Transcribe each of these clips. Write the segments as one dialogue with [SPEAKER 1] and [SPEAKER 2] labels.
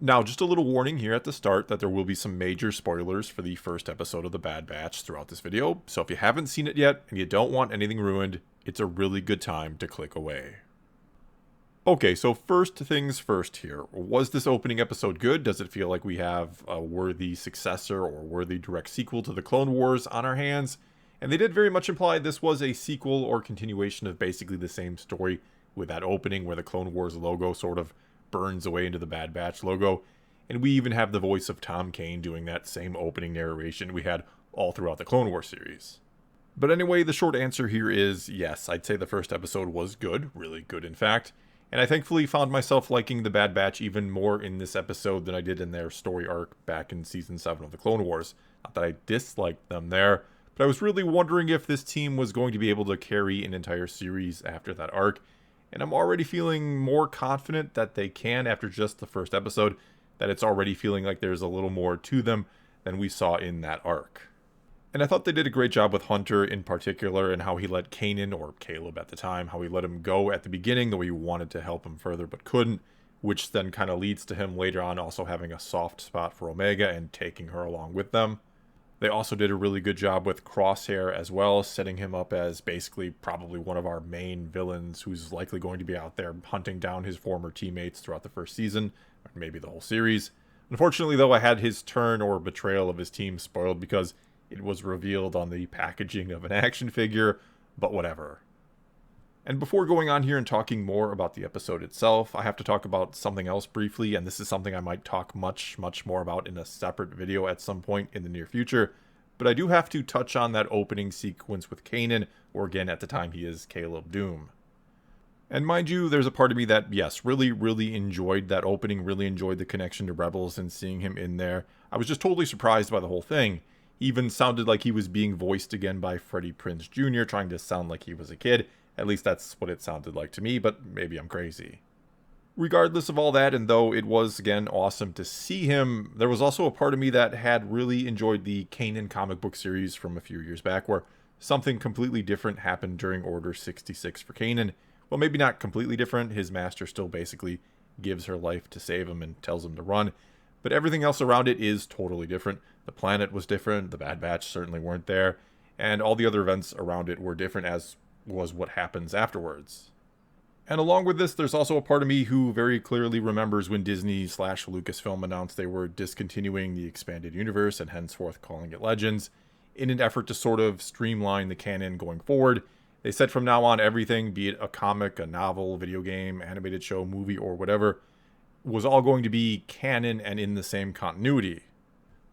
[SPEAKER 1] Now, just a little warning here at the start that there will be some major spoilers for the first episode of The Bad Batch throughout this video, so if you haven't seen it yet and you don't want anything ruined, it's a really good time to click away. Okay, so first things first here. Was this opening episode good? Does it feel like we have a worthy successor or worthy direct sequel to the Clone Wars on our hands? And they did very much imply this was a sequel or continuation of basically the same story, with that opening where the Clone Wars logo sort of burns away into the Bad Batch logo. And we even have the voice of Tom Kane doing that same opening narration we had all throughout the Clone Wars series. But anyway, the short answer here is yes, I'd say the first episode was good, really good in fact. And I thankfully found myself liking the Bad Batch even more in this episode than I did in their story arc back in Season 7 of the Clone Wars. Not that I disliked them there, but I was really wondering if this team was going to be able to carry an entire series after that arc. And I'm already feeling more confident that they can after just the first episode, that it's already feeling like there's a little more to them than we saw in that arc. And I thought they did a great job with Hunter in particular, and how he let Kanan, or Caleb at the time, how he let him go at the beginning, though he wanted to help him further but couldn't, which then kind of leads to him later on also having a soft spot for Omega and taking her along with them. They also did a really good job with Crosshair as well, setting him up as basically probably one of our main villains who's likely going to be out there hunting down his former teammates throughout the first season, or maybe the whole series. Unfortunately, though, I had his turn or betrayal of his team spoiled because it was revealed on the packaging of an action figure, but whatever. And before going on here and talking more about the episode itself, I have to talk about something else briefly, and this is something I might talk much more about in a separate video at some point in the near future. But I do have to touch on that opening sequence with Kanan, or again at the time he is Caleb Doom. And mind you, there's a part of me that, yes, really enjoyed that opening, really enjoyed the connection to Rebels and seeing him in there. I was just totally surprised by the whole thing. Even sounded like he was being voiced again by Freddie Prinze Jr., trying to sound like he was a kid. At least that's what it sounded like to me, but maybe I'm crazy. Regardless of all that, and though it was, again, awesome to see him, there was also a part of me that had really enjoyed the Kanan comic book series from a few years back, where something completely different happened during Order 66 for Kanan. Well, maybe not completely different. His master still basically gives her life to save him and tells him to run. But everything else around it is totally different. The planet was different, the Bad Batch certainly weren't there, and all the other events around it were different, as was what happens afterwards. And along with this, there's also a part of me who very clearly remembers when Disney/Lucasfilm announced they were discontinuing the expanded universe and henceforth calling it Legends, in an effort to sort of streamline the canon going forward. They said from now on everything, be it a comic, a novel, video game, animated show, movie, or whatever, was all going to be canon and in the same continuity.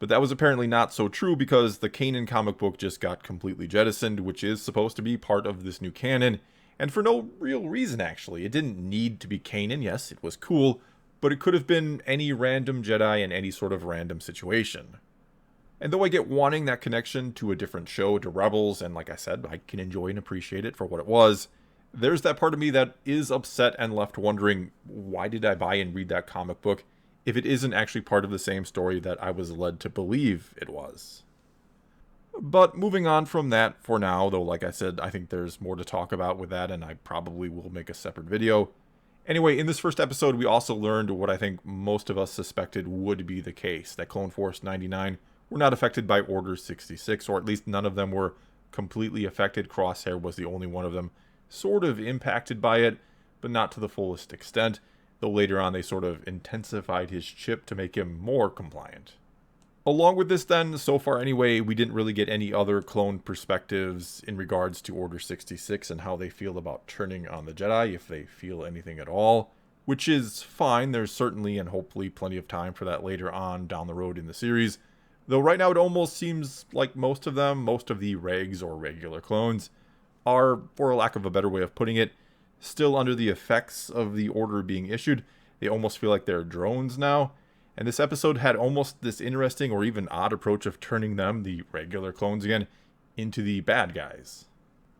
[SPEAKER 1] But that was apparently not so true, because the Kanan comic book just got completely jettisoned, which is supposed to be part of this new canon, and for no real reason actually. It didn't need to be Kanan. Yes, it was cool, but it could have been any random Jedi in any sort of random situation. And though I get wanting that connection to a different show, to Rebels, and like I said, I can enjoy and appreciate it for what it was, there's that part of me that is upset and left wondering, why did I buy and read that comic book if it isn't actually part of the same story that I was led to believe it was? But moving on from that for now, though like I said, I think there's more to talk about with that, and I probably will make a separate video. Anyway, in this first episode, we also learned what I think most of us suspected would be the case, that Clone Force 99 were not affected by Order 66, or at least none of them were completely affected. Crosshair was the only one of them sort of impacted by it, but not to the fullest extent, though later on they sort of intensified his chip to make him more compliant. Along with this then, so far anyway, we didn't really get any other clone perspectives in regards to Order 66 and how they feel about turning on the Jedi, if they feel anything at all, which is fine. There's certainly and hopefully plenty of time for that later on down the road in the series, though right now it almost seems like most of the regs or regular clones, are, for lack of a better way of putting it, still under the effects of the order being issued. They almost feel like they're drones now. And this episode had almost this interesting or even odd approach of turning them, the regular clones again, into the bad guys.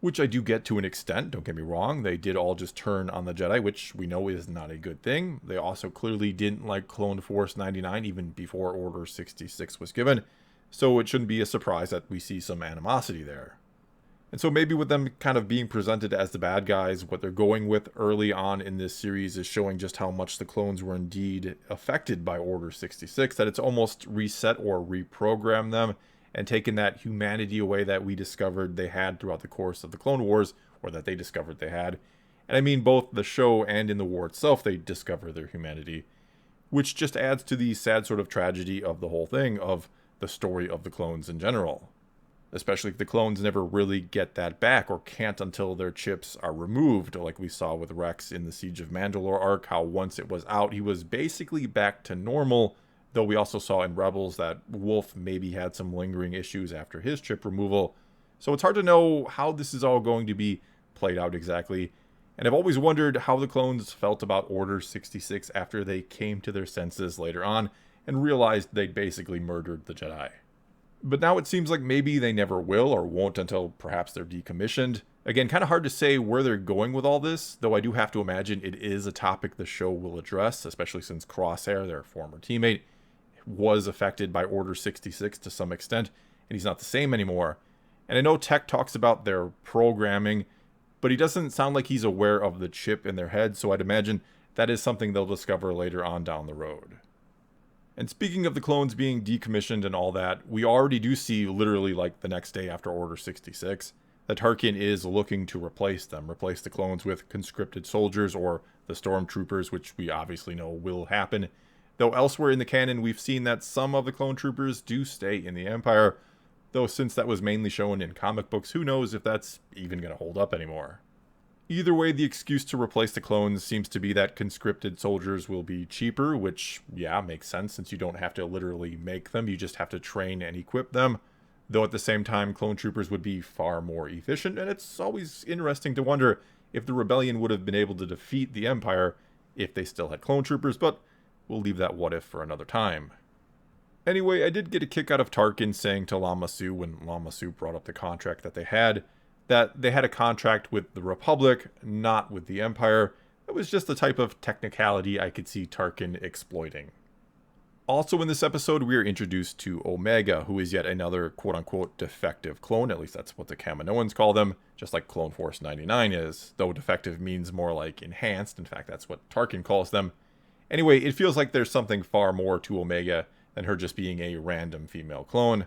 [SPEAKER 1] Which I do get to an extent, don't get me wrong. They did all just turn on the Jedi, which we know is not a good thing. They also clearly didn't like Clone Force 99 even before Order 66 was given. So it shouldn't be a surprise that we see some animosity there. And so maybe with them kind of being presented as the bad guys, what they're going with early on in this series is showing just how much the clones were indeed affected by Order 66, that it's almost reset or reprogrammed them and taken that humanity away that we discovered they had throughout the course of the Clone Wars, or that they discovered they had. And I mean both the show and in the war itself, they discover their humanity, which just adds to the sad sort of tragedy of the whole thing, of the story of the clones in general. Especially if the clones never really get that back, or can't until their chips are removed, like we saw with Rex in the Siege of Mandalore arc, how once it was out, he was basically back to normal, though we also saw in Rebels that Wolf maybe had some lingering issues after his chip removal. So it's hard to know how this is all going to be played out exactly, and I've always wondered how the clones felt about Order 66 after they came to their senses later on and realized they'd basically murdered the Jedi. But now it seems like maybe they never will or won't until perhaps they're decommissioned. Again, kind of hard to say where they're going with all this, though I do have to imagine it is a topic the show will address, especially since Crosshair, their former teammate, was affected by Order 66 to some extent, and he's not the same anymore. And I know Tech talks about their programming, but he doesn't sound like he's aware of the chip in their head, so I'd imagine that is something they'll discover later on down the road. And speaking of the clones being decommissioned and all that, we already do see literally like the next day after Order 66 that Tarkin is looking to replace them, replace the clones with conscripted soldiers or the stormtroopers, which we obviously know will happen. Though elsewhere in the canon, we've seen that some of the clone troopers do stay in the Empire, though since that was mainly shown in comic books, who knows if that's even going to hold up anymore. Either way, the excuse to replace the clones seems to be that conscripted soldiers will be cheaper, which, yeah, makes sense since you don't have to literally make them, you just have to train and equip them. Though at the same time, clone troopers would be far more efficient, and it's always interesting to wonder if the rebellion would have been able to defeat the Empire if they still had clone troopers, but we'll leave that what if for another time. Anyway, I did get a kick out of Tarkin saying to Lama Su, when Lama Su brought up the contract that they had a contract with the Republic, not with the Empire. It was just the type of technicality I could see Tarkin exploiting. Also in this episode, we are introduced to Omega, who is yet another quote-unquote defective clone, at least that's what the Kaminoans call them, just like Clone Force 99 is, though defective means more like enhanced, in fact that's what Tarkin calls them. Anyway, it feels like there's something far more to Omega than her just being a random female clone.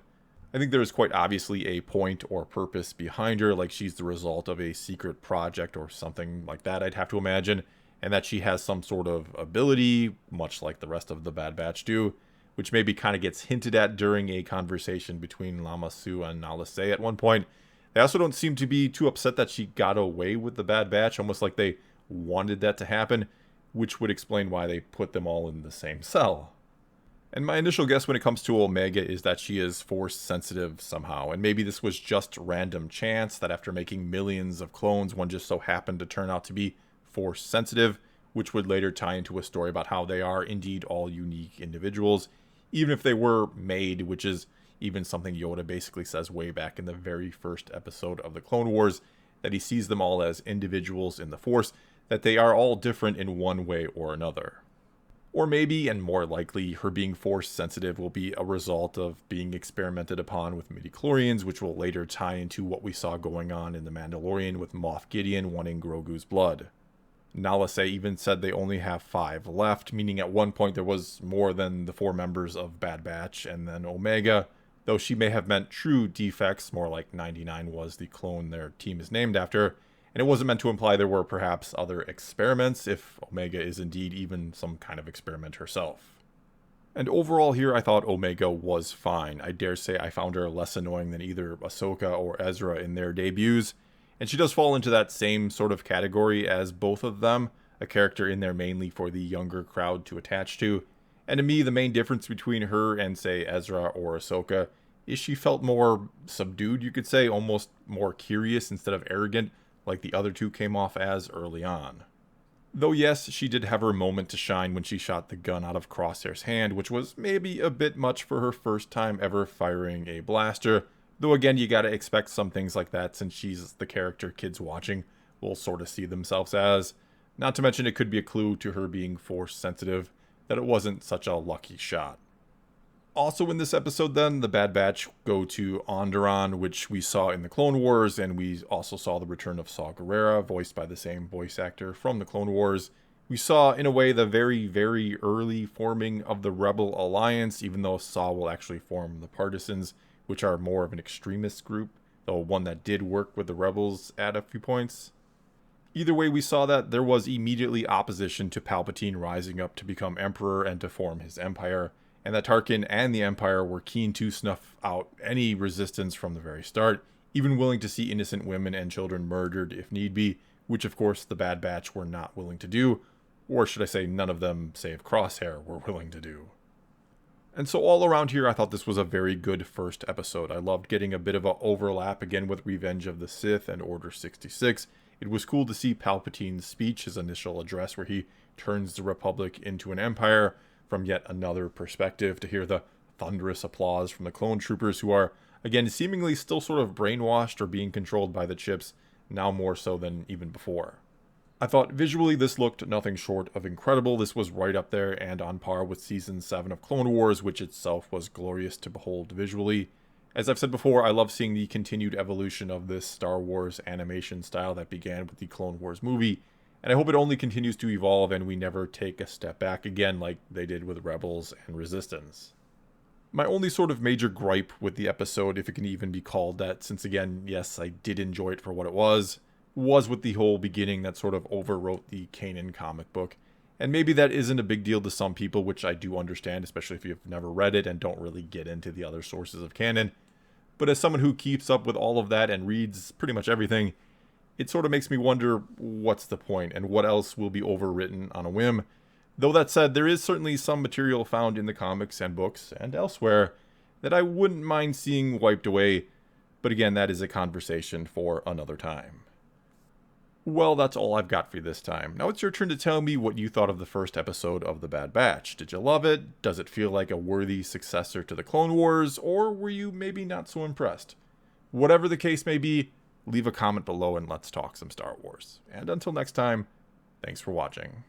[SPEAKER 1] I think there is quite obviously a point or purpose behind her, like she's the result of a secret project or something like that, I'd have to imagine, and that she has some sort of ability, much like the rest of the Bad Batch do, which maybe kind of gets hinted at during a conversation between Lama Su and Nala Se at one point. They also don't seem to be too upset that she got away with the Bad Batch, almost like they wanted that to happen, which would explain why they put them all in the same cell. And my initial guess when it comes to Omega is that she is force sensitive somehow, and maybe this was just random chance that after making millions of clones, one just so happened to turn out to be force sensitive, which would later tie into a story about how they are indeed all unique individuals, even if they were made, which is even something Yoda basically says way back in the very first episode of the Clone Wars, that he sees them all as individuals in the Force, that they are all different in one way or another. Or maybe, and more likely, her being force sensitive will be a result of being experimented upon with midichlorians, which will later tie into what we saw going on in The Mandalorian with Moff Gideon wanting Grogu's blood. Nala Se even said they only have 5 left, meaning at one point there was more than the 4 members of Bad Batch and then Omega, though she may have meant true defects, more like 99 was the clone their team is named after, and it wasn't meant to imply there were perhaps other experiments, if Omega is indeed even some kind of experiment herself. And overall here, I thought Omega was fine. I dare say I found her less annoying than either Ahsoka or Ezra in their debuts, and she does fall into that same sort of category as both of them, a character in there mainly for the younger crowd to attach to. And to me, the main difference between her and, say, Ezra or Ahsoka is she felt more subdued, you could say, almost more curious instead of arrogant, like the other two came off as early on. Though yes, she did have her moment to shine when she shot the gun out of Crosshair's hand, which was maybe a bit much for her first time ever firing a blaster, though again you gotta expect some things like that since she's the character kids watching will sort of see themselves as. Not to mention it could be a clue to her being force sensitive, that it wasn't such a lucky shot. Also in this episode then, the Bad Batch go to Onderon, which we saw in the Clone Wars, and we also saw the return of Saw Gerrera, voiced by the same voice actor from the Clone Wars. We saw, in a way, the very, very early forming of the Rebel Alliance, even though Saw will actually form the Partisans, which are more of an extremist group, though one that did work with the Rebels at a few points. Either way, we saw that there was immediately opposition to Palpatine rising up to become Emperor and to form his empire, and that Tarkin and the Empire were keen to snuff out any resistance from the very start, even willing to see innocent women and children murdered if need be, which of course the Bad Batch were not willing to do, or should I say none of them, save Crosshair, were willing to do. And so all around here, I thought this was a very good first episode. I loved getting a bit of an overlap again with Revenge of the Sith and Order 66. It was cool to see Palpatine's speech, his initial address, where he turns the Republic into an empire from yet another perspective, to hear the thunderous applause from the clone troopers who are, again, seemingly still sort of brainwashed or being controlled by the chips, now more so than even before. I thought visually this looked nothing short of incredible. This was right up there and on par with Season 7 of Clone Wars, which itself was glorious to behold visually. As I've said before, I love seeing the continued evolution of this Star Wars animation style that began with the Clone Wars movie, and I hope it only continues to evolve and we never take a step back again like they did with Rebels and Resistance. My only sort of major gripe with the episode, if it can even be called that, since again, yes, I did enjoy it for what it was with the whole beginning that sort of overwrote the Kanan comic book. And maybe that isn't a big deal to some people, which I do understand, especially if you've never read it and don't really get into the other sources of canon. But as someone who keeps up with all of that and reads pretty much everything, it sort of makes me wonder what's the point and what else will be overwritten on a whim. Though that said, there is certainly some material found in the comics and books and elsewhere that I wouldn't mind seeing wiped away, but again, that is a conversation for another time. Well, that's all I've got for you this time. Now it's your turn to tell me what you thought of the first episode of The Bad Batch. Did you love it? Does it feel like a worthy successor to the Clone Wars? Or were you maybe not so impressed? Whatever the case may be, leave a comment below and let's talk some Star Wars. And until next time, thanks for watching.